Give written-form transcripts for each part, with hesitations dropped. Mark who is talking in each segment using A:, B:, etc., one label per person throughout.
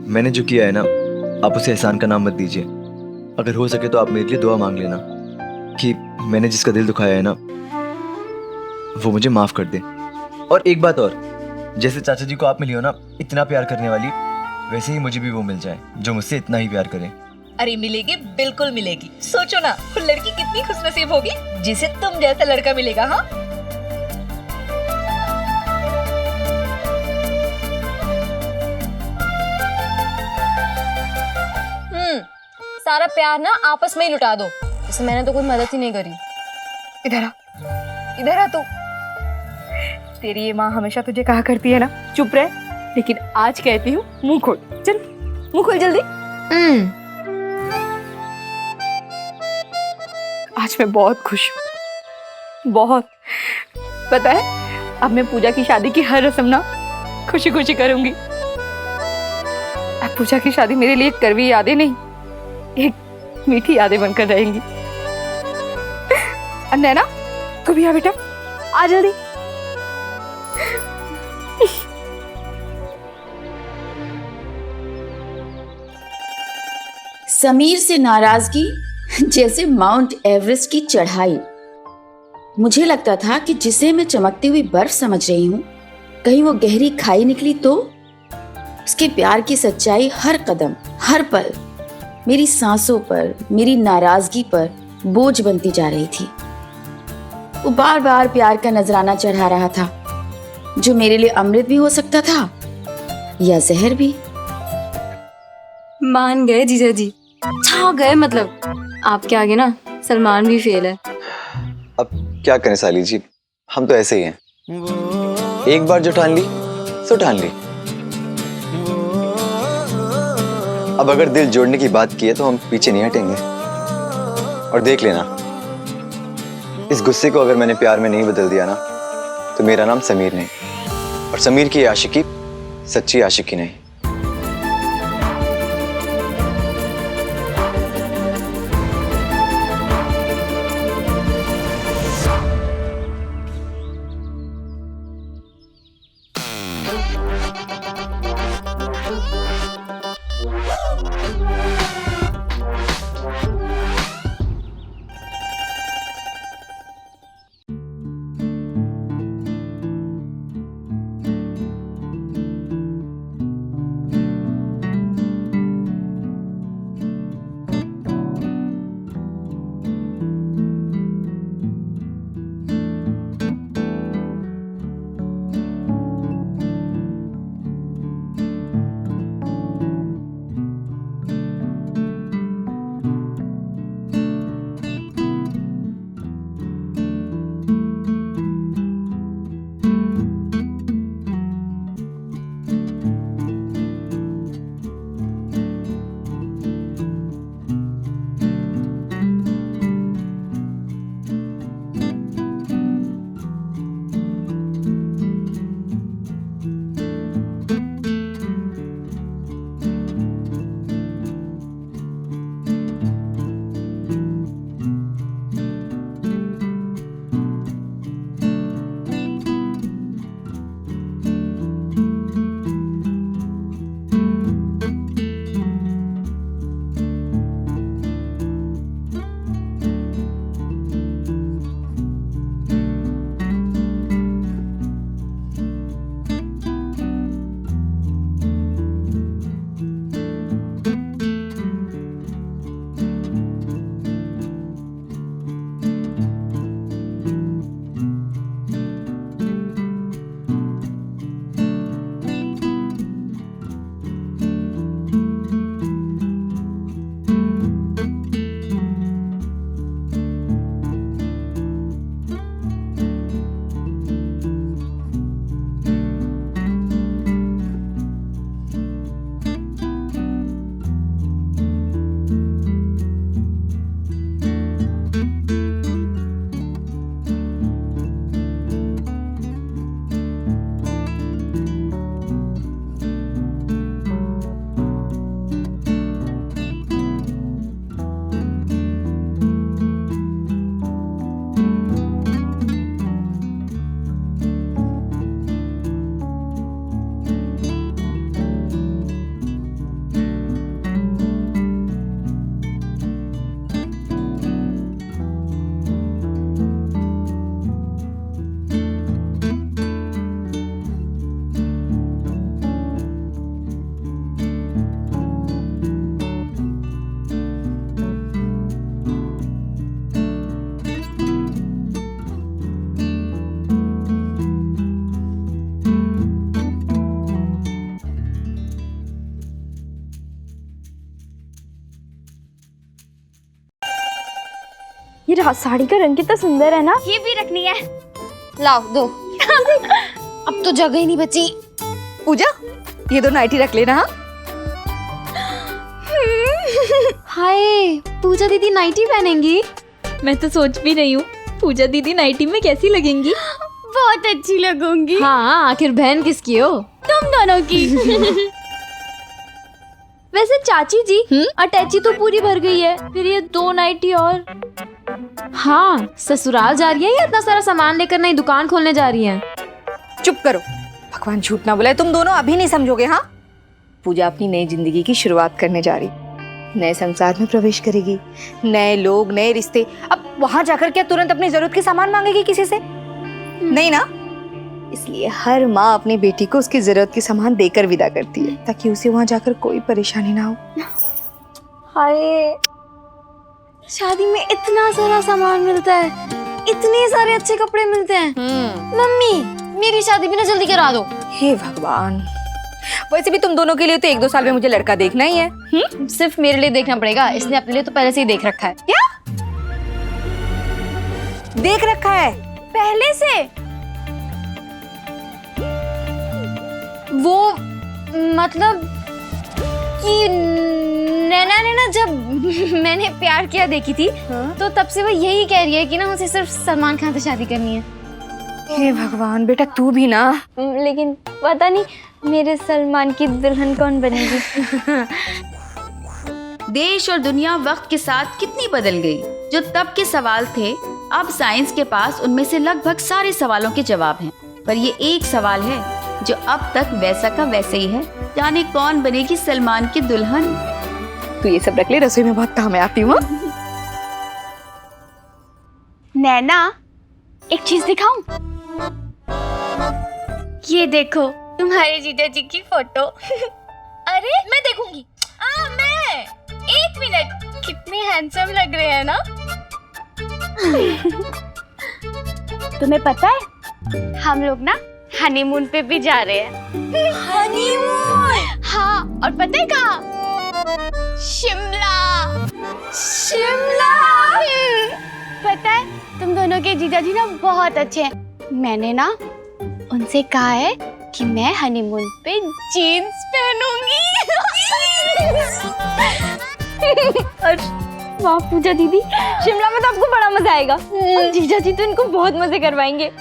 A: मैंने जो किया है ना, आप उसे एहसान का नाम मत दीजिए। अगर हो सके तो आप मेरे लिए दुआ मांग लेना कि मैंने जिसका दिल दुखाया है ना, वो मुझे माफ कर दे। और एक बात और, जैसे चाचा जी को आप मिली हो ना इतना प्यार करने वाली, वैसे ही मुझे भी वो मिल जाए जो मुझसे इतना ही प्यार करे।
B: अरे मिलेगी, बिल्कुल मिलेगी। सोचो ना, वो लड़की कितनी खुशनसीब होगी जिसे तुम जैसा लड़का मिलेगा। हाँ,
C: सारा प्यार ना आपस में ही लुटा दो। जैसे मैंने तो कोई मदद ही नहीं करी।
B: इधर आ, इधर आ तू। तेरी ये माँ हमेशा तुझे कहा करती है ना चुप रह, लेकिन आज कहती हूँ मुंह खोल। चल मुंह खोल जल्दी। आज मैं बहुत खुश हूँ, बहुत। पता है, अब मैं पूजा की शादी की हर रस्म ना खुशी खुशी करूंगी। अब पूजा की शादी मेरे लिए कड़वी यादें नहीं, एक मीठी यादें बनकर रहेंगी। नैना, तू भी आ बेटा, आ जल्दी।
D: समीर से नाराजगी जैसे माउंट एवरेस्ट की चढ़ाई। मुझे लगता था कि जिसे मैं चमकती हुई बर्फ समझ रही हूँ, कहीं वो गहरी खाई निकली तो। उसके प्यार की सच्चाई हर कदम, हर पल मेरी सांसों पर, मेरी नाराजगी पर बोझ बनती जा रही थी। वो बार बार प्यार का नजराना चढ़ा रहा था, जो मेरे लिए अमृत भी हो सकता था या जहर भी।
C: मान गए जीजा जी, छा गए। मतलब आपके आगे ना सलमान भी फेल है।
E: अब क्या करें साली जी, हम तो ऐसे ही हैं। एक बार जो ठान ली सो ठान ली। अब अगर दिल जोड़ने की बात की है तो हम पीछे नहीं हटेंगे। और देख लेना, इस गुस्से को अगर मैंने प्यार में नहीं बदल दिया ना, तो मेरा नाम समीर नहीं, और समीर की आशिकी सच्ची आशिकी नहीं।
F: ये साड़ी का रंग कितना सुंदर है ना।
C: ये भी रखनी है, लाओ दो। अब तो जगह ही नहीं बची।
B: पूजा ये दो नाइटी रख लेना। हाँ
C: हाय, पूजा दीदी नाइटी पहनेंगी।
F: मैं तो सोच भी रही हूँ पूजा दीदी नाइटी में कैसी लगेंगी।
C: बहुत अच्छी लगूंगी।
F: हाँ, आखिर बहन किसकी हो?
C: तुम दोनों की।
F: वैसे चाची जी अटैची तो पूरी भर गई है, फिर ये 2 नाइटी और। हाँ, ससुराल जा रही है या इतना सारा सामान लेकर नई दुकान खोलने जा रही है?
B: चुप करो, भगवान झूठ ना बुलाए। तुम दोनों अभी नहीं समझोगे। हाँ, पूजा अपनी नई जिंदगी की शुरुआत करने जा रही, नए संसार में प्रवेश करेगी, नए लोग, नए रिश्ते। अब वहां जाकर क्या तुरंत अपनी जरूरत के सामान मांगेगी किसी से? नहीं ना। इसलिए हर माँ अपनी बेटी को उसकी जरूरत के सामान देकर विदा करती है, ताकि उसे वहां जाकर कोई परेशानी ना हो।
C: हाय, शादी में इतना सारा सामान मिलता है, इतने सारे अच्छे कपड़े मिलते हैं। मम्मी, मेरी शादी भी ना जल्दी करा दो।
B: हे भगवान, वैसे भी तुम दोनों के लिए तो 1-2 साल में मुझे लड़का देखना ही है।
C: सिर्फ मेरे लिए देखना पड़ेगा, इसने अपने लिए तो पहले से ही देख रखा है।
B: क्या देख रखा है?
C: पहले से? वो मतलब कि नैना ने ना जब मैंने प्यार किया देखी थी, तो तब से वो यही कह रही है कि ना उसे सिर्फ सलमान खान से शादी करनी है।
B: हे भगवान, बेटा तू भी ना।
F: लेकिन पता नहीं मेरे सलमान की दुल्हन कौन बनेगी।
D: देश और दुनिया वक्त के साथ कितनी बदल गई। जो तब के सवाल थे, अब साइंस के पास उनमें से लगभग सारे सवालों के जवाब हैं। पर ये एक सवाल है जो अब तक वैसा का वैसे ही है, जाने कौन बनेगी सलमान की दुल्हन।
B: तू ये सब रख ले, रसोई में बहुत काम है, आती हूँ।
F: नैना, एक चीज दिखाऊं? ये देखो तुम्हारे जीजा जी की फोटो।
C: अरे मैं देखूंगी। मैं 1 मिनट, कितने हैंडसम लग रहे हैं ना।
F: तुम्हें पता है हम लोग ना हनीमून पे भी जा रहे हैं।
C: हनीमून?
F: हाँ, और पता है कहाँ? शिमला।
C: शिमला?
F: पता है तुम दोनों के जीजा जी ना बहुत अच्छे हैं। मैंने ना उनसे कहा है कि मैं हनीमून पे जीन्स पहनूंगी। और वाह पूजा दीदी, शिमला में तो आपको बड़ा मजा आएगा। और जीजा जी तो इनको बहुत मजे करवाएंगे।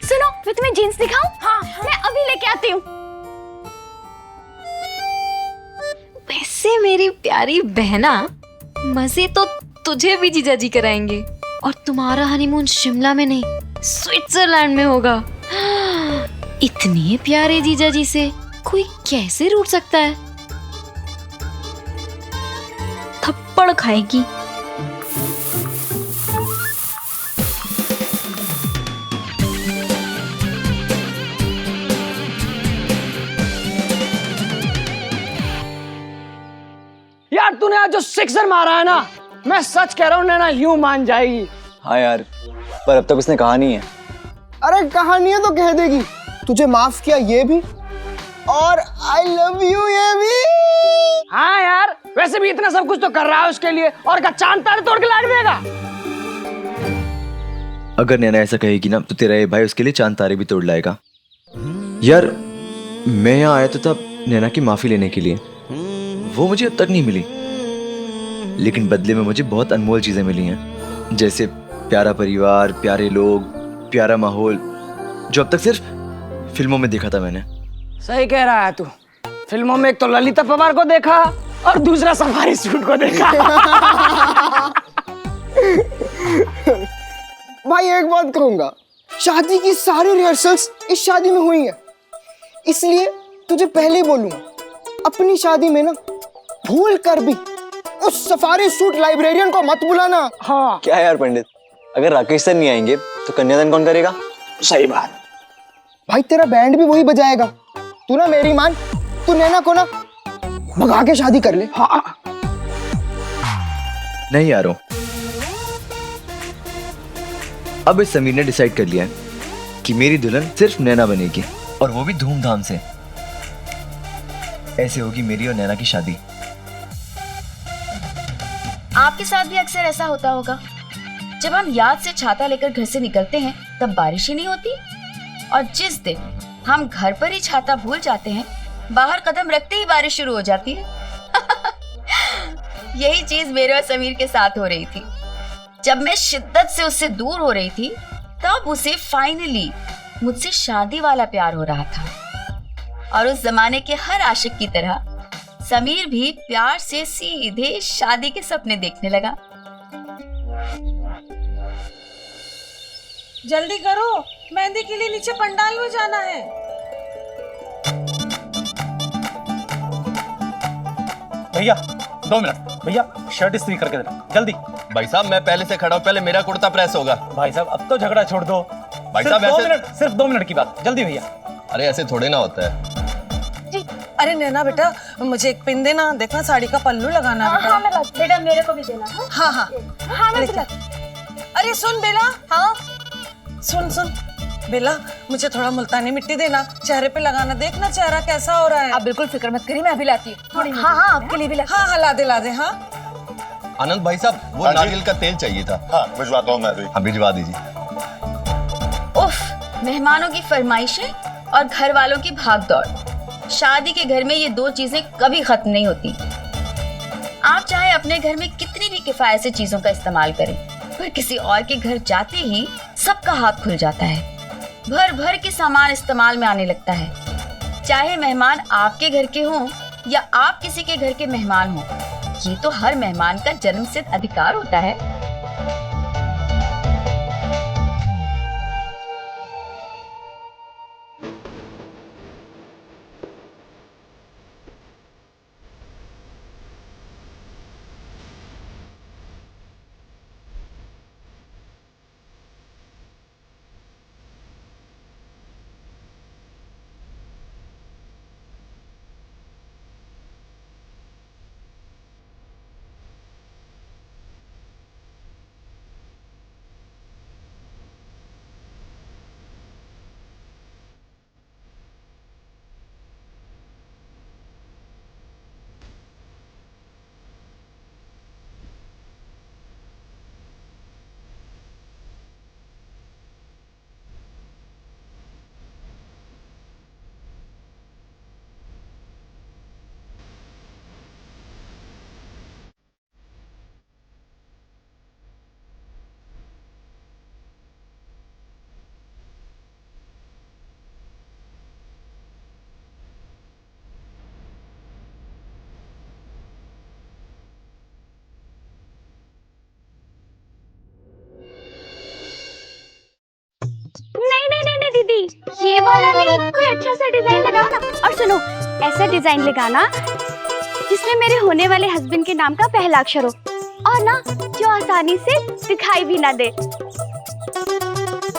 F: सुनो, मैं तुम्हें जीन्स दिखाऊं? हाँ, मैं अभी लेके आती हूँ। वैसे मेरी प्यारी बहना, मजे तो तुझे भी जीजा जी कराएंगे, और तुम्हारा हनीमून शिमला में नहीं स्विट्जरलैंड में होगा। इतने प्यारे जीजा जी से कोई कैसे रूठ सकता है? थप्पड़ खाएगी।
G: यार तूने आज जो सिक्सर मारा है ना, मैं सच कह रहा हूँ नैना यूं मान जाएगी।
E: हाँ यार, पर अब तक उसने कहा नहीं है।
G: अरे कहानी है तो कह देगी। तुझे माफ किया ये भी, और आई लव यू ये भी। हाँ यार, वैसे भी इतना सब कुछ तो कर रहा है उसके लिए, और का चांद तारे तोड़ के लाड़ देगा।
A: अगर नैना ऐसा कहेगी ना तो तेरा ये भाई उसके लिए चांद तारे भी तोड़ लाएगा। यार मैं यहाँ आया तो था नैना की माफी लेने के लिए, वो मुझे अब तक नहीं मिली, लेकिन बदले में मुझे बहुत अनमोल चीजें मिली हैं, जैसे प्यारा परिवार, प्यारे लोग, प्यारा माहौल, जो अब तक सिर्फ फिल्मों में देखा था मैंने।
G: सही कह रहा है तू। फिल्मों में एक तो ललिता पवार को देखा और दूसरा सफारी सूट को देखा।
H: भाई एक बात कहूंगा, शादी की सारी रिहर्सल्स इस शादी में हुई है, इसलिए तुझे पहले ही बोलूंगा, अपनी शादी में ना भूल कर भी उस सफारी सूट लाइब्रेरियन को मत बुलाना।
G: हाँ
E: क्या यार पंडित, अगर राकेश सर नहीं आएंगे तो कन्यादान कौन करेगा?
H: सही बात भाई, तेरा बैंड भी वही बजाएगा। तू ना मेरी मान, तू नैना को ना भगा के शादी कर ले।
G: हाँ
A: नहीं यारो, अब इस समीर ने डिसाइड कर लिया है कि मेरी दुल्हन सिर्फ नैना बनेगी, और वो भी धूमधाम से। ऐसे होगी मेरी और नैना की शादी।
D: आपके साथ भी अक्सर ऐसा होता होगा। जब हम याद से छाता लेकर घर से निकलते हैं तब बारिश ही नहीं होती, और जिस दिन हम घर पर ही छाता भूल जाते हैं, बाहर कदम रखते ही बारिश शुरू हो जाती है। यही चीज मेरे और समीर के साथ हो रही थी। जब मैं शिद्दत से उससे दूर हो रही थी तब उसे फाइनली मुझसे शादी वाला प्यार हो रहा था। और उस जमाने के हर आशिक की तरह समीर भी प्यार से सीधे शादी के सपने देखने लगा।
I: जल्दी करो, मेहंदी के लिए नीचे पंडाल में जाना है।
J: भैया 2 मिनट, भैया शर्ट इस्त्री करके देना जल्दी।
K: भाई साहब मैं पहले से खड़ा हूँ, पहले मेरा कुर्ता प्रेस होगा।
J: भाई साहब अब तो झगड़ा छोड़ दो।
K: भाई साहब ऐसे
J: सिर्फ 2 मिनट की बात, जल्दी भैया।
K: अरे ऐसे थोड़े ना होता है।
I: अरे नैना बेटा, मुझे एक पिन देना, देखना साड़ी का पल्लू लगाना है बेटा।
C: हाँ बेटा, मेरे को भी देना।
I: हाँ हाँ
C: हाँ मैं
I: लेके। अरे सुन बेला, हाँ सुन बेला, मुझे थोड़ा मुल्तानी मिट्टी देना, चेहरे पे लगाना, देखना चेहरा कैसा हो रहा है।
B: आप बिल्कुल फिक्र मत करिए, मैं अभी लाती हूँ। हाँ हाँ आपके लिए भी लाती
I: हाँ हाँ ला दे। हाँ
K: आनंद भाई साहब, वो नारियल का तेल चाहिए था।
L: हाँ भिजवाता हूँ मैं भी।
K: हाँ भिजवा दीजिए।
D: उफ, मेहमानों की फरमाइशें और घर वालों की भागदौड़। शादी के घर में ये 2 चीजें कभी खत्म नहीं होती। आप चाहे अपने घर में कितनी भी किफायत से चीजों का इस्तेमाल करें, पर किसी और के घर जाते ही सबका हाथ खुल जाता है। भर भर के सामान इस्तेमाल में आने लगता है। चाहे मेहमान आपके घर के हों या आप किसी के घर के मेहमान हों, ये तो हर मेहमान का जन्मसिद्ध अधिकार होता है।
C: नहीं दीदी, ये वाला नहीं, कोई अच्छा सा डिजाइन लगाओ ना। और सुनो, ऐसा डिजाइन लगाना जिसमें मेरे होने वाले हस्बैंड के नाम का पहला अक्षर हो, और ना जो आसानी से दिखाई भी ना दे।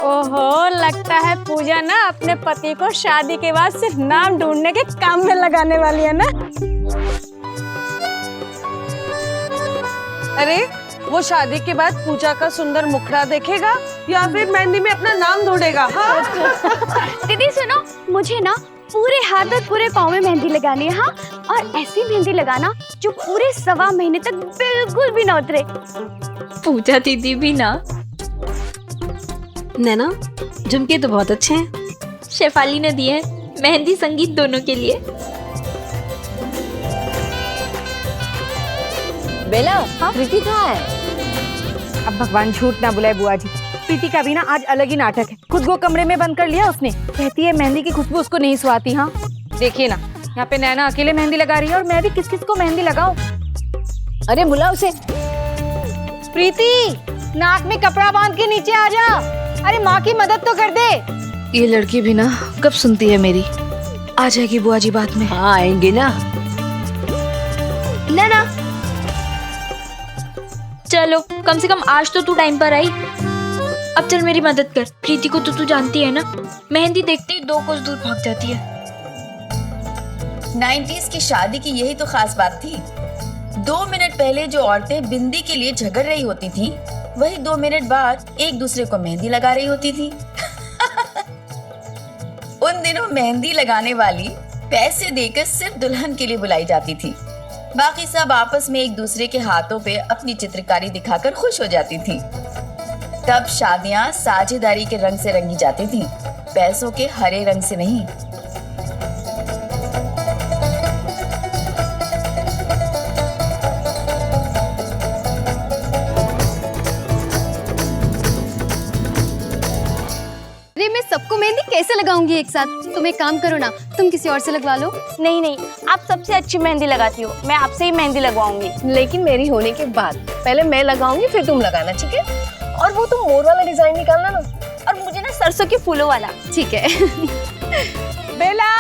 M: ओहो, लगता है पूजा ना अपने पति को शादी के बाद सिर्फ नाम ढूंढने के काम में लगाने वाली है ना।
I: अरे वो शादी के बाद पूजा का सुंदर मुखड़ा देखेगा या फिर मेहंदी में अपना नाम ढूंढेगा। हाँ?
C: दीदी सुनो, मुझे ना पूरे हाथ और पूरे पाँव में मेहंदी लगानी है। हाँ, और ऐसी मेहंदी लगाना जो पूरे 1.25 महीने तक बिल्कुल भी ना उतरे।
F: पूजा दीदी भी ना। नैना, झुमके तो बहुत अच्छे हैं। शेफाली ने दिए हैं, मेहंदी संगीत दोनों के लिए।
B: बेला, प्रीति कहाँ है? अब भगवान झूठ ना बुलाए बुआ जी, प्रीति का भी ना आज अलग ही नाटक है। खुद को कमरे में बंद कर लिया उसने, कहती है मेहंदी की खुशबू उसको नहीं सुहाती। हाँ देखिए ना, यहाँ पे नैना अकेले मेहंदी लगा रही है और मैं भी किस किस को मेहंदी लगाऊं। अरे बुला उसे। प्रीति, नाक में कपड़ा बांध के नीचे आ जा। अरे माँ की मदद तो कर दे।
F: ये लड़की भी ना कब सुनती है मेरी। आ जाएगी बुआ जी बाद में।
B: हाँ आएंगे ना।
F: नैना चलो, कम से कम आज तो तू टाइम पर आई। अब चल मेरी मदद कर। प्रीति को तो तू जानती है ना, मेहंदी देखते ही 2 कोस दूर भाग जाती है।
D: 90s की शादी की यही तो खास बात थी। 2 मिनट पहले जो औरतें बिंदी के लिए झगड़ रही होती थी, वही 2 मिनट बाद एक दूसरे को मेहंदी लगा रही होती थी। उन दिनों मेहंदी लगाने वाली पैसे देकर सिर्फ दुल्हन के लिए बुलाई जाती थी। बाकी सब आपस में एक दूसरे के हाथों पे अपनी चित्रकारी दिखाकर खुश हो जाती थी। तब शादियां साझेदारी के रंग से रंगी जाती थी, पैसों के हरे रंग से नहीं।
C: अरे मैं सबको मेहंदी कैसे लगाऊंगी एक साथ? तुम एक काम करो ना, तुम किसी और से लगवा लो।
M: नहीं नहीं, आप सबसे अच्छी मेहंदी लगाती हो, मैं आपसे ही मेहंदी लगवाऊंगी।
I: लेकिन मेरी होने के बाद पहले मैं लगाऊंगी, फिर तुम लगाना, ठीक है? और वो तुम मोर वाला डिजाइन निकालना ना,
M: और मुझे ना सरसों के फूलों वाला।
C: ठीक है।
I: बेला,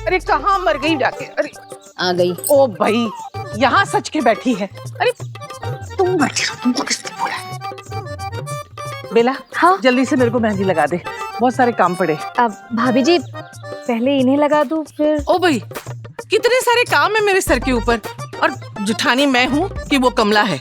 I: अरे कहाँ मर गई जाके? अरे
D: आ गई।
I: ओ भाई, यहाँ सच के बैठी है। अरे तुम बैठी रहो, तुमको किसने बोला? बेला, हाँ जल्दी से मेरे को मेहंदी लगा दे, बहुत सारे काम पड़े।
B: अब भाभी जी पहले इन्हें लगा दूं फिर।
I: ओ भाई, कितने सारे काम है मेरे सर के ऊपर, और जुठानी मैं हूँ कि वो कमला है?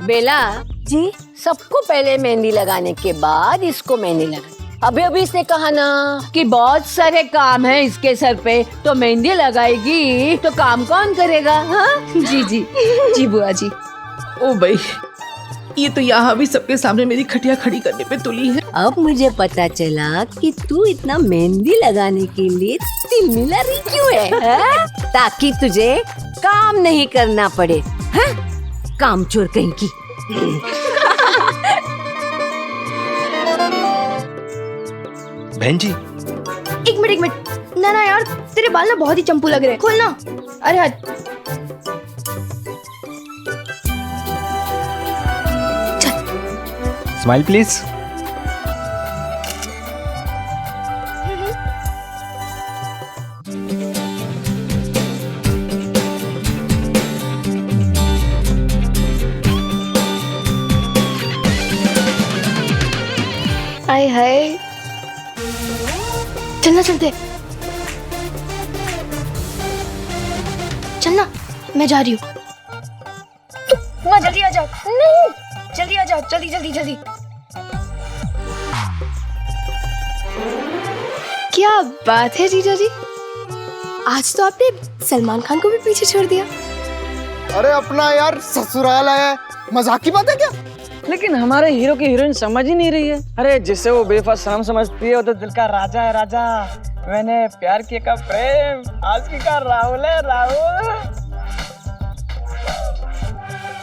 L: बेला
B: जी
L: सबको पहले मेहंदी लगाने के बाद इसको मेहंदी लगा। अभी इसने कहा ना कि बहुत सारे काम है इसके सर पे, तो मेहंदी लगाएगी तो काम कौन करेगा? हाँ
B: जी जी जी बुआ जी।
I: ओ भाई, ये तो यहाँ भी सबके सामने मेरी खटिया खड़ी करने पे तुली है।
L: अब मुझे पता चला कि तू इतना मेहंदी लगाने के लिए तिल मिला रही क्यों है, हाँ? ताकि तुझे काम नहीं करना पड़े, हाँ? काम चोर कहीं की।
A: बहन जी
C: एक मिनट ना यार, तेरे बाल ना बहुत ही चंपू लग रहे हैं, खोल ना। अरे हट।
A: Smile please.
C: आए हाय, चलना चलते, चलना, मैं जा रही हूँ। माँ जल्दी आ जाओ। नहीं, जल्दी आ जाओ, जल्दी जल्दी जल्दी। क्या बात है जीजा जी, आज तो आपने सलमान खान को भी पीछे छोड़ दिया।
H: अरे अपना यार ससुराल आया है, मजाक की बात है क्या?
G: लेकिन हमारे हीरो की हीरोइन समझ ही नहीं रही है। अरे जिसे वो बेवफा सनम समझती है, वो तो दिल का राजा है, राजा। मैंने प्यार किया का प्रेम, आज की का राहुल है, राहुल।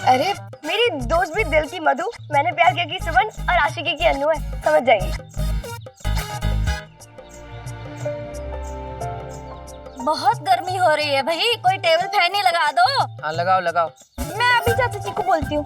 C: अरे मेरी दोस्त भी दिल की मधु, मैंने प्यार किया की सुमन और आशिकी की अन्नू है, समझ जाएगी।
F: बहुत गर्मी हो रही है भाई, कोई टेबल फैन ही लगा दो।
G: हाँ लगाओ लगाओ।
C: मैं अभी चाचा जी को बोलती हूँ।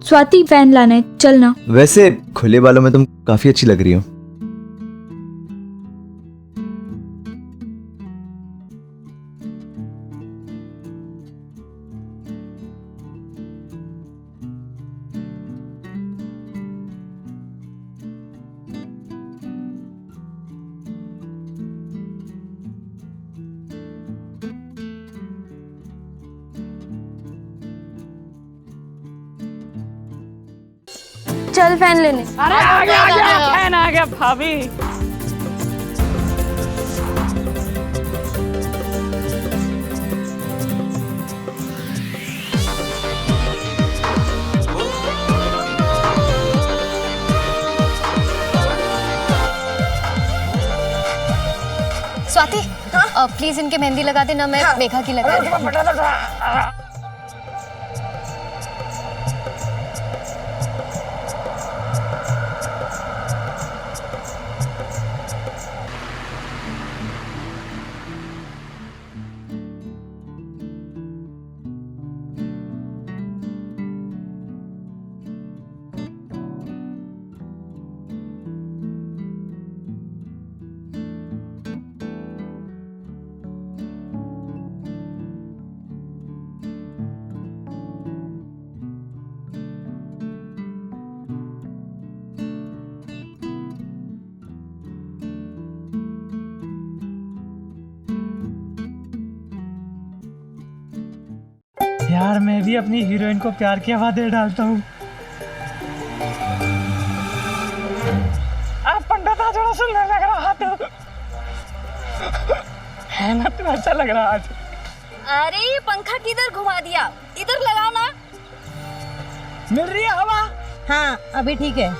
B: स्वाति फैन लाने चलना।
A: वैसे खुले बालों में तुम काफी अच्छी लग रही हो।
C: चल फैन लेने।
I: अरे आ गया फैन आ गया भाभी।
C: स्वाति, प्लीज इनके मेहंदी लगा देना, मैं मेघा की लगा दूँ।
J: यार मैं भी अपनी हीरोइन को प्यार की हवा दे डालता हूँ। आप पंडित आज बड़ा सुंदर लग रहा तो है ना, तो अच्छा लग रहा आज।
F: अरे ये पंखा किधर घुमा दिया, इधर लगाओ ना।
J: मिल रही है हवा?
L: हाँ अभी ठीक है।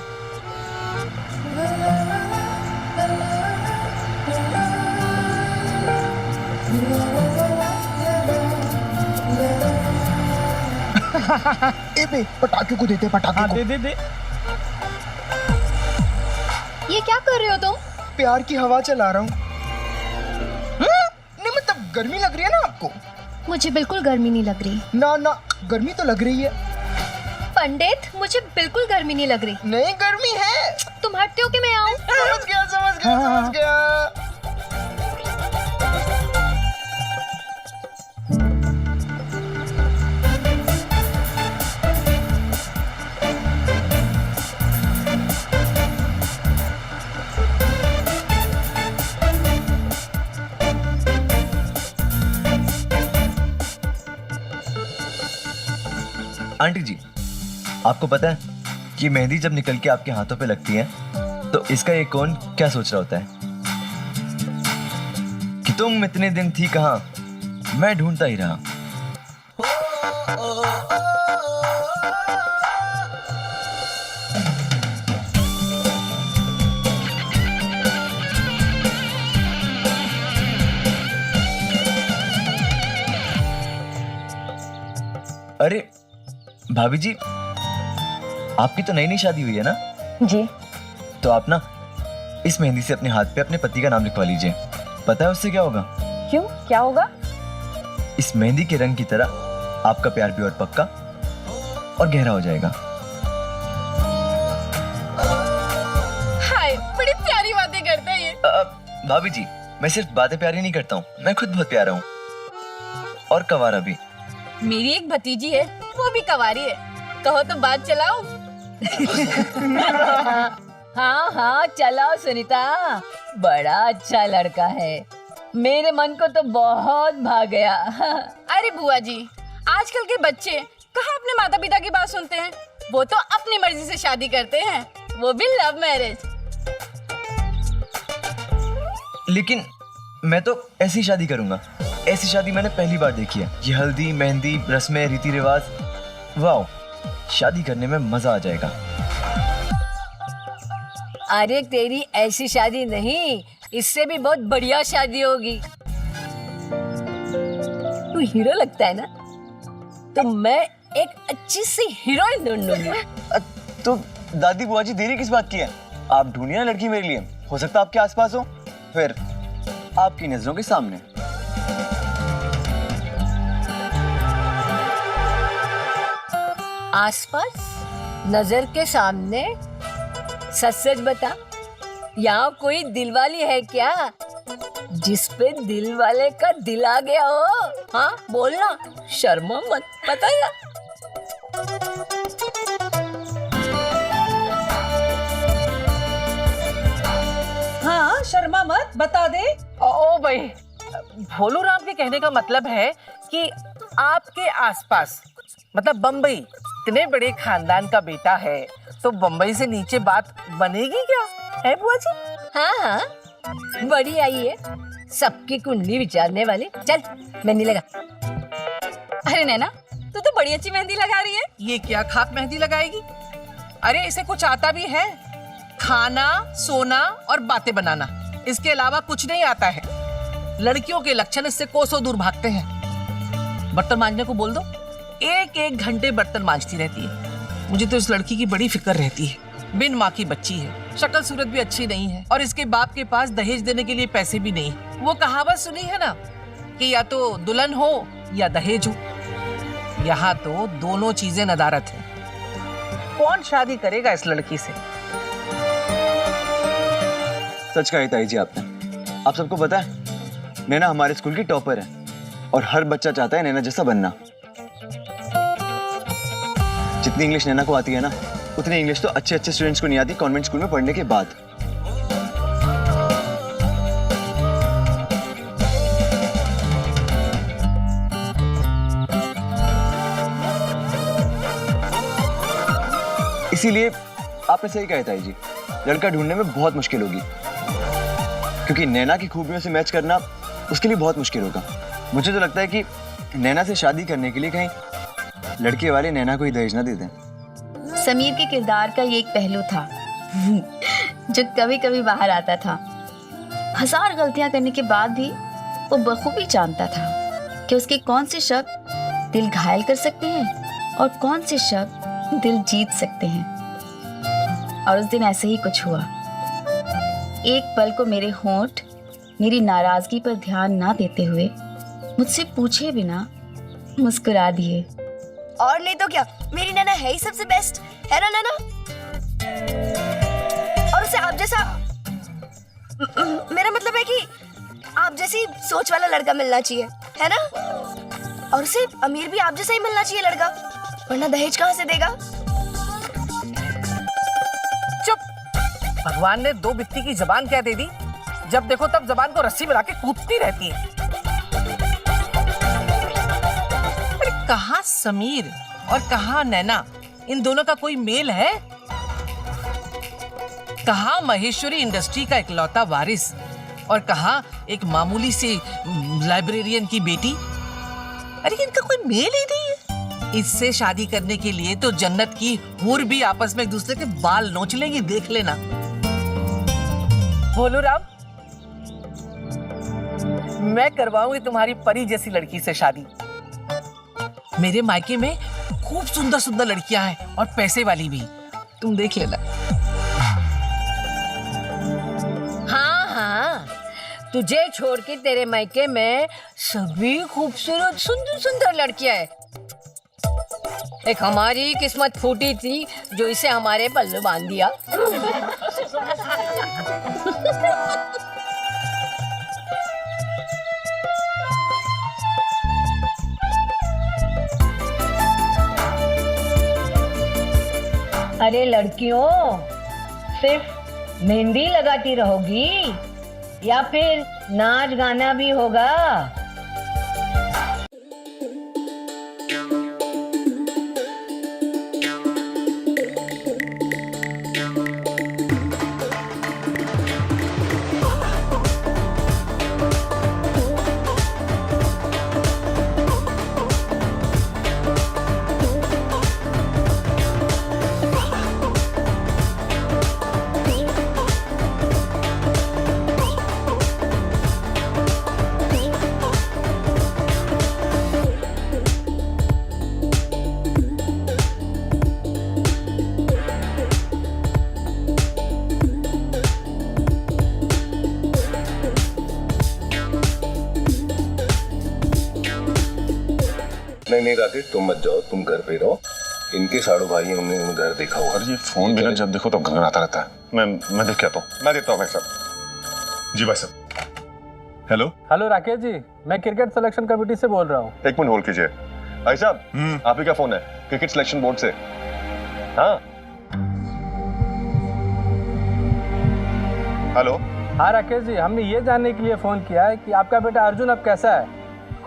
H: ए बे, पटाखे को देते, पटाखे को।
J: दे।
F: ये क्या कर रहे हो तुम?
H: प्यार की हवा चला रहा हूँ। नहीं मतलब गर्मी लग रही है ना आपको?
F: मुझे बिल्कुल गर्मी नहीं लग रही।
H: ना ना, गर्मी तो लग रही है।
F: पंडित मुझे बिल्कुल गर्मी नहीं लग रही।
H: नहीं गर्मी है।
F: तुम हटते हो कि मैं आऊं?
H: समझ गया समझ गया समझ गया।
A: आंटी जी, आपको पता है कि मेहंदी जब निकल के आपके हाथों पे लगती है तो इसका ये कौन क्या सोच रहा होता है कि तुम इतने दिन थी कहाँ, मैं ढूंढता ही रहा। अरे भाभी जी, आपकी तो नई नई शादी हुई है ना?
B: जी।
A: तो आप ना इस मेहंदी से अपने हाथ पे अपने पति का नाम लिखवा लीजिए। पता है उससे क्या होगा?
B: क्यों, क्या होगा?
A: इस मेहंदी के रंग की तरह आपका प्यार भी और पक्का और गहरा हो जाएगा।
B: हाय, बड़ी प्यारी बातें करते हैं ये।
A: भाभी जी, मैं सिर्फ बातें प्यारी नहीं करता हूँ, मैं खुद बहुत प्यारा हूँ और कवारा भी।
B: मेरी एक भतीजी है, वो भी कवारी है। कहो तो बात चलाओ।
L: हाँ हाँ चलाओ सुनीता, बड़ा अच्छा लड़का है, मेरे मन को तो बहुत भा गया।
B: अरे बुआ जी, आजकल के बच्चे कहाँ अपने माता पिता की बात सुनते हैं, वो तो अपनी मर्जी से शादी करते हैं, वो भी लव मैरिज।
A: लेकिन मैं तो ऐसी शादी करूंगा। ऐसी शादी मैंने पहली बार देखी है। ये हल्दी, मेहंदी, रस्में, रीति रिवाज, वाह, शादी करने में मजा आ जाएगा।
L: अरे तेरी ऐसी शादी नहीं, इससे भी बहुत बढ़िया शादी होगी। तू हीरो लगता है ना, तो मैं एक अच्छी सी हीरोइन ढूंढ लूंगी।
E: तो दादी बुआ जी देरी किस बात की है? आप ढूंढिए ना लड़की मेरे लिए, हो सकता है आपके आसपास हो, फिर आपकी नजरों के सामने।
L: आसपास, नजर के सामने? सच सच बता, यहाँ कोई दिलवाली है क्या, जिस पे दिल वाले का दिल आ गया हो? हाँ बोलना, शर्मा मत, बताया।
I: हाँ शर्मा मत, बता दे। ओ भाई, भोलू राम के कहने का मतलब है कि आपके आसपास, मतलब बम्बई, इतने बड़े खानदान का बेटा है, तो बम्बई से नीचे बात बनेगी क्या है बुआ जी?
L: हाँ हाँ, बड़ी आई है, सबकी कुंडली विचारने वाली। चल मेहंदी लगा।
B: अरे नैना, तू तो बड़ी अच्छी मेहंदी लगा रही है।
I: ये क्या खाक मेहंदी लगाएगी? अरे इसे कुछ आता भी है, खाना, सोना और बातें बनाना, इसके अलावा कुछ नहीं आता है। लड़कियों के लक्षण इससे कोसों दूर भागते हैं। बर्तन मांजने को बोल दो, एक एक घंटे बर्तन मांजती रहती है। मुझे तो इस लड़की की बड़ी फिक्र रहती है। बिन माँ की बच्ची है, शक्ल सूरत भी अच्छी नहीं है, और इसके बाप के पास दहेज देने के लिए पैसे भी नहीं। वो कहावत सुनी है ना कि या तो दुल्हन हो या दहेज हो। यहाँ तो दोनों चीजें नदारत है। कौन शादी करेगा इस लड़की से?
E: सच कहा ताई जी आपने। आप सबको पता है, नैना हमारे स्कूल की टॉपर है और हर बच्चा चाहता है नैना जैसा बनना। जितनी इंग्लिश नैना को आती है ना, उतनी इंग्लिश तो अच्छे अच्छे स्टूडेंट्स को नहीं आती कॉन्वेंट स्कूल में पढ़ने के बाद। इसीलिए आपने सही कहा ताई जी, लड़का ढूंढने में बहुत मुश्किल होगी, क्योंकि नैना की खूबियों से मैच करना उसके लिए बहुत मुश्किल होगा। मुझे तो लगता है कि नैना से शादी करने के लिए कहीं लड़के वाले नैना को ही दहेज ना दे दें।
D: समीर के किरदार का ये एक पहलू था जो कभी कभी बाहर आता था। हजार गलतियां करने के बाद भी वो बखूबी जानता था कि उसके कौन से शब्द दिल घायल कर सकते हैं और कौन से शब्द दिल जीत सकते हैं। और उस दिन ऐसे ही कुछ हुआ। एक पल को मेरे होंठ मेरी नाराजगी पर ध्यान ना देते हुए मुझसे पूछे बिना मुस्कुरा दिए।
C: और नहीं तो क्या, मेरी नैना है ही सबसे बेस्ट, है ना नैना? और उसे आप जैसा, मेरा मतलब है कि आप जैसी सोच वाला लड़का मिलना चाहिए, है ना? और उसे अमीर भी आप जैसा ही मिलना चाहिए लड़का, वरना दहेज कहाँ से देगा?
I: चुप। भगवान ने दो बित्ती की जबान क्या दे दी, जब देखो तब जबान को रस्सी में लाके कूदती रहती है। अरे कहाँ समीर और कहाँ नैना, इन दोनों का कोई मेल है? कहाँ महेश्वरी इंडस्ट्री का इकलौता वारिस और कहाँ एक मामूली सी लाइब्रेरियन की बेटी? अरे इनका कोई मेल ही नहीं है। इससे शादी करने के लिए तो जन्नत की हूर भी आपस में एक दूसरे के बाल नोच लेंगी, देख लेना। बोलो राम, मैं करवाऊंगी तुम्हारी परी जैसी लड़की से शादी। मेरे मायके में खूब सुंदर सुंदर लड़कियां हैं और पैसे वाली भी, तुम देख लेना।
L: हाँ हाँ, तुझे छोड़ के तेरे मायके में सभी खूबसूरत सुंदर सुंदर लड़कियां हैं। एक हमारी किस्मत फूटी थी जो इसे हमारे पल्ले बांध दिया। अरे लड़कियों, सिर्फ मेहंदी लगाती रहोगी या फिर नाच गाना भी होगा?
K: नहीं राकेश, तुम मत जाओ, तुम घर पे रहो। इनके साड़ू भाई हमने घर देखा हुआ।
N: और ये फोन बिना जब देखो तब घंघनाता रहता है। मैं देख के आता हूँ। मैं देता हूँ भाई साहब। जी भाई साहब। हेलो
J: हेलो राकेश जी, मैं क्रिकेट सिलेक्शन कमेटी से बोल रहा हूँ।
N: एक मिनट होल्ड कीजिए भाई साहब। आप ही का फोन है क्रिकेट सिलेक्शन बोर्ड से? हाँ हेलो।
J: हाँ राकेश जी, हमने ये जानने के लिए फोन किया है कि आपका बेटा अर्जुन अब कैसा है,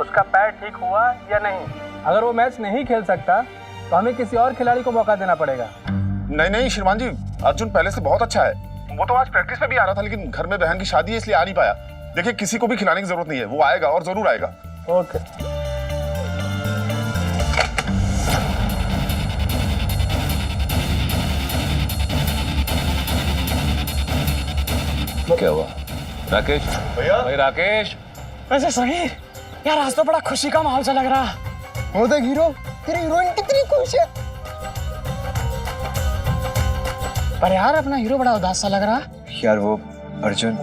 J: उसका पैर ठीक हुआ या नहीं। अगर वो मैच नहीं खेल सकता तो हमें किसी और खिलाड़ी को मौका देना पड़ेगा।
N: नहीं श्रीमान जी, अर्जुन पहले से बहुत अच्छा है। वो तो आज प्रैक्टिस पे भी आ रहा था, लेकिन घर में बहन की शादी है इसलिए आ नहीं पाया। देखिए किसी को भी खिलाने की जरूरत नहीं है, वो आएगा और जरूर आएगा।
J: ओके।
K: क्या हुआ राकेश?
N: भैया
K: भाई राकेश।
G: वैसे समीर यार, आज तो बड़ा खुशी का माहौल सा लग रहा। वो देख हीरो, तेरी हीरोइन कितनी खुश है। पर यार अपना हीरो बड़ा उदास सा लग रहा।
E: यार वो अर्जुन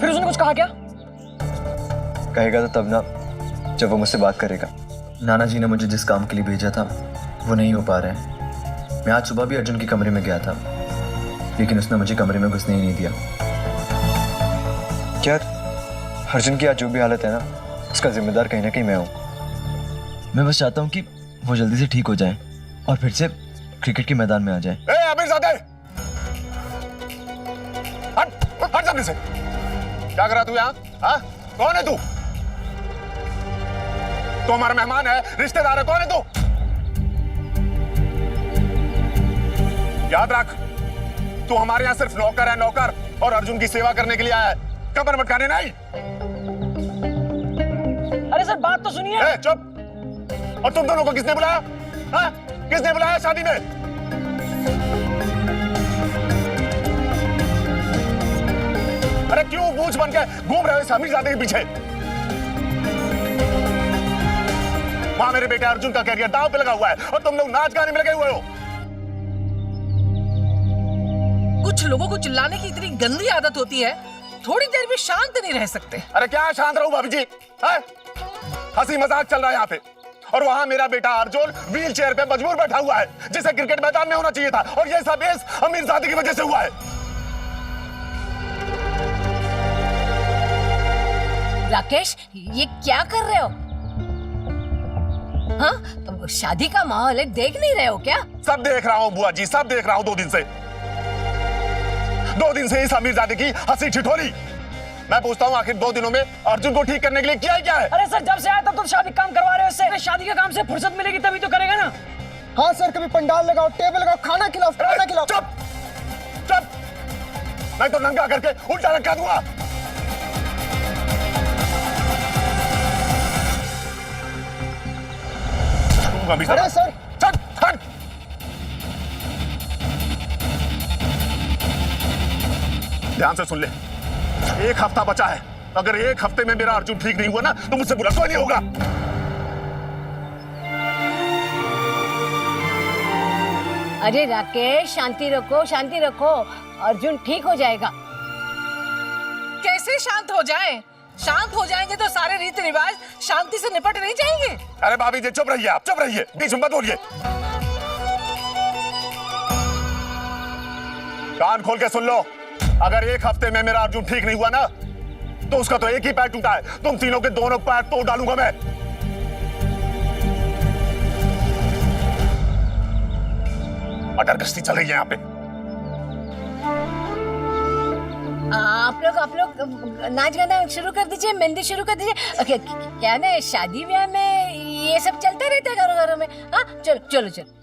G: फिर उसने कुछ कहा क्या?
E: कहेगा तो तब ना, जब वो मुझसे बात करेगा। नाना जी ने मुझे जिस काम के लिए भेजा था वो नहीं हो पा रहा है। मैं आज सुबह भी अर्जुन के कमरे में गया था, लेकिन उसने मुझे कमरे में घुसने ही नहीं दिया। क्या अर्जुन की आज जो भी हालत है ना, उसका जिम्मेदार कहीं ना कहीं मैं हूँ। मैं बस चाहता हूँ कि वो जल्दी से ठीक हो जाए और फिर से क्रिकेट के मैदान में आ जाए।
N: हट सामने से। क्या कर रहा तू यहाँ? हाँ? कौन है तू? तो हमारा मेहमान है, रिश्तेदार है, कौन है तू? याद रख, तू हमारे यहाँ सिर्फ नौकर है, नौकर, और अर्जुन की सेवा करने के लिए आया है, कमर मटकाने नहीं।
G: अरे सर बात तो सुनिए।
N: चुप। और तुम दोनों को किसने बुलाया? हाँ? किसने बुलाया शादी में? अरे क्यों बूझ बन के घूम रहे हो इस अमीरजादे के पीछे? वहां मेरे बेटे अर्जुन का कैरियर दांव पे लगा हुआ है और तुम लोग नाच गाने में लगे हुए हो।
I: कुछ लोगों को चिल्लाने की इतनी गंदी आदत होती है, थोड़ी देर भी शांत नहीं रह सकते।
N: अरे क्या शांत रहूं भाभी जी? हंसी मजाक चल रहा है यहाँ पे, और वहां मेरा बेटा अर्जुन व्हील चेयर पे मजबूर बैठा हुआ है, जिसे क्रिकेट मैदान में होना चाहिए था, और ये सब इस अमीरजादे की वजह से हुआ है।
L: राकेश, ये क्या कर रहे हो? हाँ, शादी का माहौल है, देख नहीं रहे हो क्या?
N: सब देख रहा हूँ बुआ जी, सब देख रहा हूँ। 2 दिन से इस अमीरजादे की हंसी ठिठोली। मैं पूछता हूँ आखिर 2 दिनों में अर्जुन को ठीक करने के लिए क्या है?
G: अरे सर जब से आया तब तो शादी काम करवा रहे हो इससे। शादी के काम से फुर्सत मिलेगी तभी तो करेगा ना।
H: हाँ सर, कभी पंडाल लगाओ, टेबल लगाओ, खाना खिलाओ, खाना खिलाओ।
N: चुप चुप, मैं तो नंगा करके उल्टा रखा दूंगा।
H: अरे सर,
N: चल हट। ध्यान से सुन ले, 1 हफ्ता बचा है। अगर 1 हफ्ते में मेरा अर्जुन ठीक नहीं हुआ ना तो मुझसे बुरा कोई नहीं होगा।
L: अरे राकेश, शांति रखो, शांति रखो, अर्जुन ठीक हो जाएगा।
I: कैसे शांत हो जाए? शांत हो जाएंगे तो सारे रीति रिवाज शांति से निपट नहीं जाएंगे।
N: अरे भाभी जी चुप रहिए, आप चुप रहिए, बीच में मत बोलिए। कान खोल के सुन लो, अगर 1 हफ्ते में मेरा अर्जुन ठीक नहीं हुआ ना तो उसका तो एक ही पैर टूटा है, तुम तीनों के दोनों पैर तोड़ डालूंगा मैं। अगर गश्ती चल रही है यहाँ पे।
L: आप लोग नाच गाना शुरू कर दीजिए, मेहंदी शुरू कर दीजिए। क्या ना, शादी ब्याह में ये सब चलता रहता है घरों घरों में। हाँ चलो चलो चलो।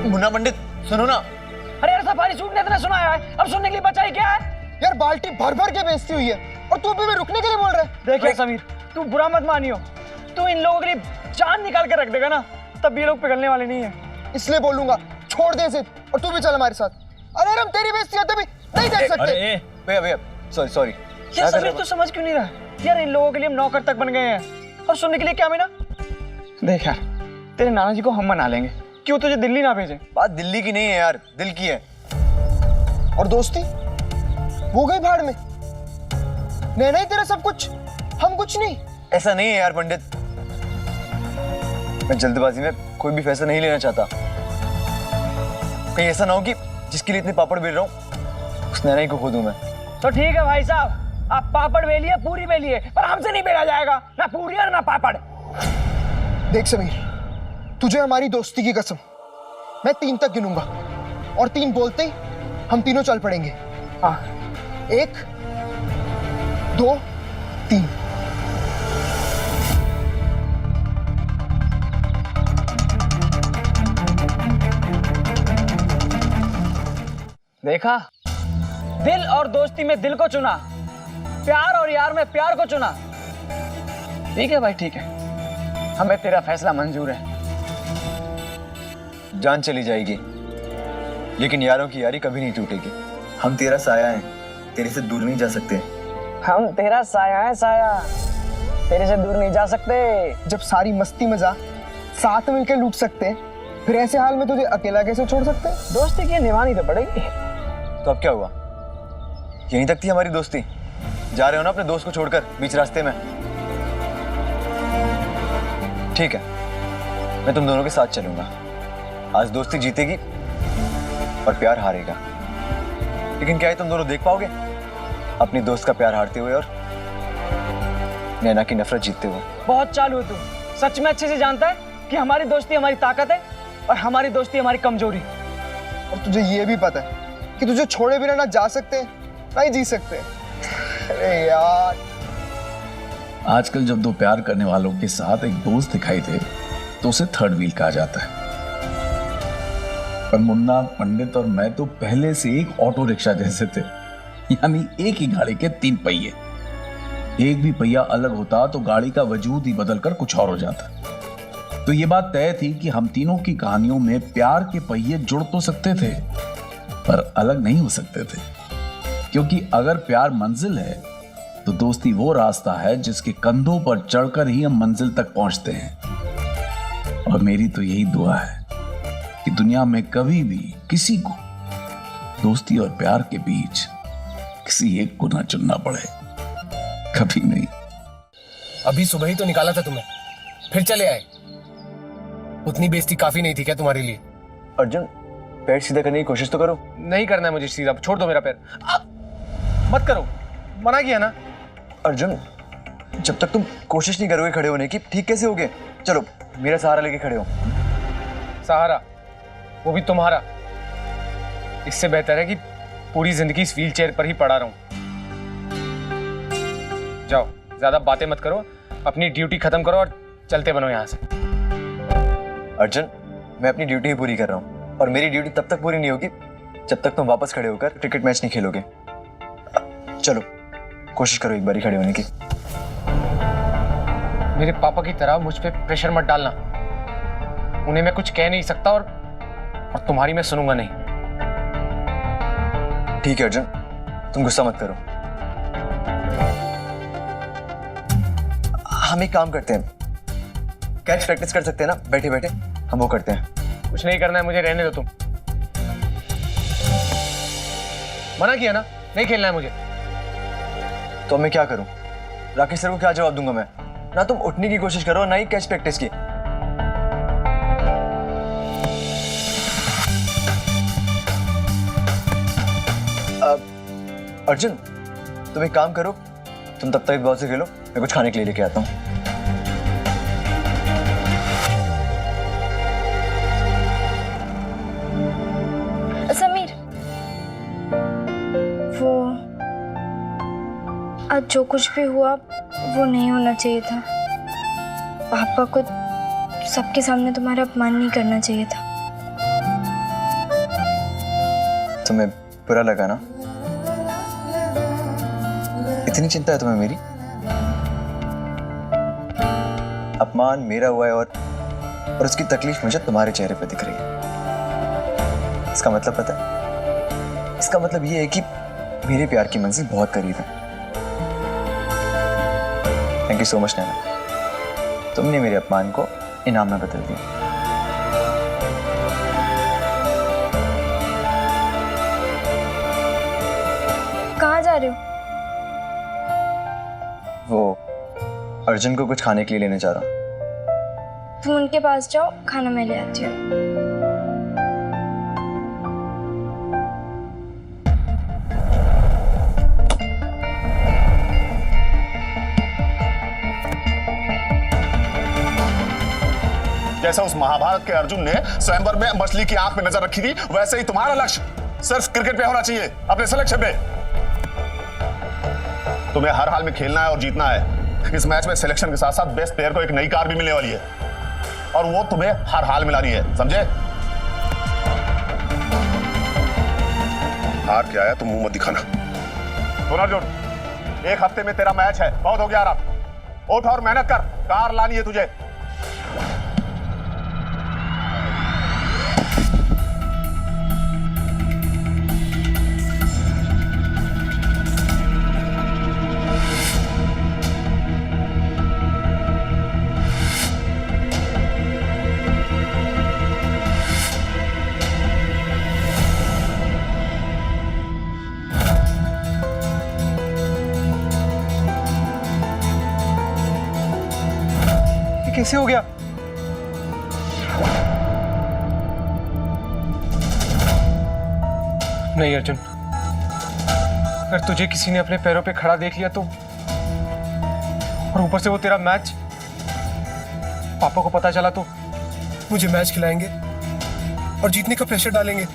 E: मुन्ना पंडित सुनो ना।
G: अरे यार सफारी सूट ने इतना सुनाया है, अब सुनने के लिए बचा ही क्या है?
H: यार बाल्टी भर भर के बेइज्जती हुई है और तू भी मैं रुकने के लिए बोल रहा है।
G: देखिए समीर, तू बुरा मत मानियो, तू इन लोगों के लिए जान निकाल के रख देगा ना तब ये लोग पिघलने वाले नहीं है।
H: इसलिए बोलूंगा छोड़ दे इसे और तू भी चल हमारे साथ। अरे हम तेरी बेइज्जती होते भी नहीं देख सकते।
E: भैया भैया सॉरी।
G: यार समीर तू समझ क्यों नहीं रहा? यार इन लोगों के लिए हम नौकर तक बन गए हैं और सुनने के लिए क्या मिला? देख यार, तेरे नाना जी को हम मना लेंगे, क्यों तुझे दिल्ली ना भेजे?
E: बात दिल्ली की नहीं है यार, दिल की है।
H: और दोस्ती वो गई भाड़ में। नहीं तेरा सब कुछ, हम कुछ नहीं।
E: ऐसा नहीं है यार पंडित, मैं जल्दबाजी में कोई भी फैसला नहीं लेना चाहता। कहीं ऐसा ना हो कि जिसके लिए इतने पापड़ बेल रहा हूँ उस नैना को खो दूं मैं।
G: तो ठीक है भाई साहब, आप पापड़ बेलिए, पूरी बेलिए, पर हमसे नहीं बेला जाएगा, ना पूरी और ना पापड़।
H: देख समीर, तुझे हमारी दोस्ती की कसम, मैं 3 तक गिनूंगा और 3 बोलते ही हम तीनों चल पड़ेंगे। हाँ, 1 2 3।
G: देखा, दिल और दोस्ती में दिल को चुना, प्यार और यार में प्यार को चुना। ठीक है भाई, ठीक है, हमें तेरा फैसला मंजूर है।
E: जान चली जाएगी लेकिन यारों की यारी कभी नहीं टूटेगी। हम तेरा साया हैं, तेरे से दूर नहीं जा सकते।
G: हम तेरा साया है, साया, तेरे से दूर नहीं जा सकते।
H: जब सारी मस्ती मजा साथ मिलकर लूट सकते, फिर ऐसे हाल में तुझे अकेला कैसे छोड़ सकते?
G: दोस्ती की निभानी तो पड़ेगी।
E: तो अब क्या हुआ? यहीं तक थी हमारी दोस्ती? जा रहे हो ना अपने दोस्त को छोड़कर बीच रास्ते में? ठीक है, मैं तुम दोनों के साथ चलूंगा। आज दोस्ती जीतेगी और प्यार हारेगा। लेकिन क्या है तुम दोनों देख पाओगे अपनी दोस्त का प्यार हारते हुए और नैना की नफरत जीतते हुए?
G: बहुत चालू है तू। सच में अच्छे से जानता है कि हमारी दोस्ती हमारी ताकत है और हमारी दोस्ती हमारी कमजोरी। और तुझे ये भी पता है कि तुझे छोड़े बिना ना जा सकते ना ही जी सकते। अरे यार,
K: आजकल जब दो प्यार करने वालों के साथ एक दोस्त दिखाई दे तो उसे थर्ड व्हील कहा जाता है। पर मुन्ना, पंडित और मैं तो पहले से एक ऑटो रिक्शा जैसे थे, यानी एक ही गाड़ी के 3 पहिए। एक भी पहिया अलग होता तो गाड़ी का वजूद ही बदलकर कुछ और हो जाता। तो ये बात तय थी कि हम तीनों की कहानियों में प्यार के पहिए जुड़ तो सकते थे पर अलग नहीं हो सकते थे, क्योंकि अगर प्यार मंजिल है तो दोस्ती वो रास्ता है जिसके कंधों पर चढ़कर ही हम मंजिल तक पहुंचते हैं। और मेरी तो यही दुआ है कि दुनिया में कभी भी किसी को दोस्ती और प्यार के बीच किसी एक को ना चुनना पड़े, कभी नहीं।
J: अभी सुबह ही तो निकाला था तुम्हें, फिर चले आए। उतनी बेइज्जती काफी नहीं थी क्या तुम्हारे लिए?
E: अर्जुन, पैर सीधा करने की कोशिश तो करो।
J: नहीं करना है मुझे सीधा, छोड़ दो मेरा पैर। मत करो, मना किया ना।
E: अर्जुन, जब तक तुम कोशिश नहीं करोगे खड़े होने की, ठीक कैसे होगे? चलो मेरा सहारा लेके खड़े हो।
J: सहारा, वो भी तुम्हारा। इससे बेहतर है कि पूरी जिंदगी इस व्हील चेयर पर ही पड़ा रहूं। जाओ, ज्यादा बातें मत करो, अपनी ड्यूटी खत्म करो और चलते बनो यहां से।
E: अर्जुन, मैं अपनी ड्यूटी ही पूरी कर रहा हूँ और मेरी ड्यूटी तब तक पूरी नहीं होगी जब तक तुम वापस खड़े होकर क्रिकेट मैच नहीं खेलोगे। चलो कोशिश करो एक बारी खड़े होने की।
J: मेरे पापा की तरह मुझ पे प्रेशर मत डालना। उन्हें मैं कुछ कह नहीं सकता और तुम्हारी मैं सुनूंगा नहीं।
E: ठीक है अर्जुन, तुम गुस्सा मत करो। हम एक काम करते हैं, कैच प्रैक्टिस कर सकते हैं ना बैठे बैठे, हम वो करते हैं।
J: कुछ नहीं करना है मुझे, रहने दो तुम। मना किया ना, नहीं खेलना है मुझे।
E: तो मैं क्या करूं? राकेश सर को क्या जवाब दूंगा मैं? ना तुम उठने की कोशिश करो ना ही कैच प्रैक्टिस की। अर्जुन, तुम एक काम करो, तुम तब तक बहुत से खेलो, मैं कुछ खाने के लिए लेके आता हूँ।
C: समीर, वो आज जो कुछ भी हुआ वो नहीं होना चाहिए था। पापा को सबके सामने तुम्हारा अपमान नहीं करना चाहिए था।
E: तुम्हें बुरा लगा ना? इतनी चिंता है तुम्हें मेरी? अपमान मेरा हुआ है और उसकी तकलीफ मुझे तुम्हारे चेहरे पे दिख रही है। इसका मतलब पता है? इसका मतलब ये है कि मेरे प्यार की मंजिल बहुत करीब है। थैंक यू सो मच नैना, तुमने मेरे अपमान को इनाम में बदल दिया।
C: कहाँ जा रहे हो?
E: वो अर्जुन को कुछ खाने के लिए लेने जा रहा हूँ।
C: तुम उनके पास जाओ, खाना मैं ले आती हूँ।
N: जैसा उस महाभारत के अर्जुन ने स्वयंवर में मछली की आंख में नजर रखी थी, वैसे ही तुम्हारा लक्ष्य सिर्फ क्रिकेट पे होना चाहिए, अपने सिलेक्शन पे। तुम्हें हर हाल में खेलना है और जीतना है। इस मैच में सिलेक्शन के साथ साथ बेस्ट प्लेयर को एक नई कार भी मिलने वाली है और वो तुम्हें हर हाल में लानी है, समझे? हार के आया तो मुंह मत दिखाना। सुन अर्जुन, 1 हफ्ते में तेरा मैच है, बहुत हो गया आराम। उठ और मेहनत कर, कार लानी है तुझे।
G: कैसे हो गया?
J: नहीं अर्जुन, अगर तुझे किसी ने अपने पैरों पे खड़ा देख लिया तो, और ऊपर से वो तेरा मैच पापा को पता चला तो
O: मुझे मैच खिलाएंगे और जीतने का प्रेशर डालेंगे।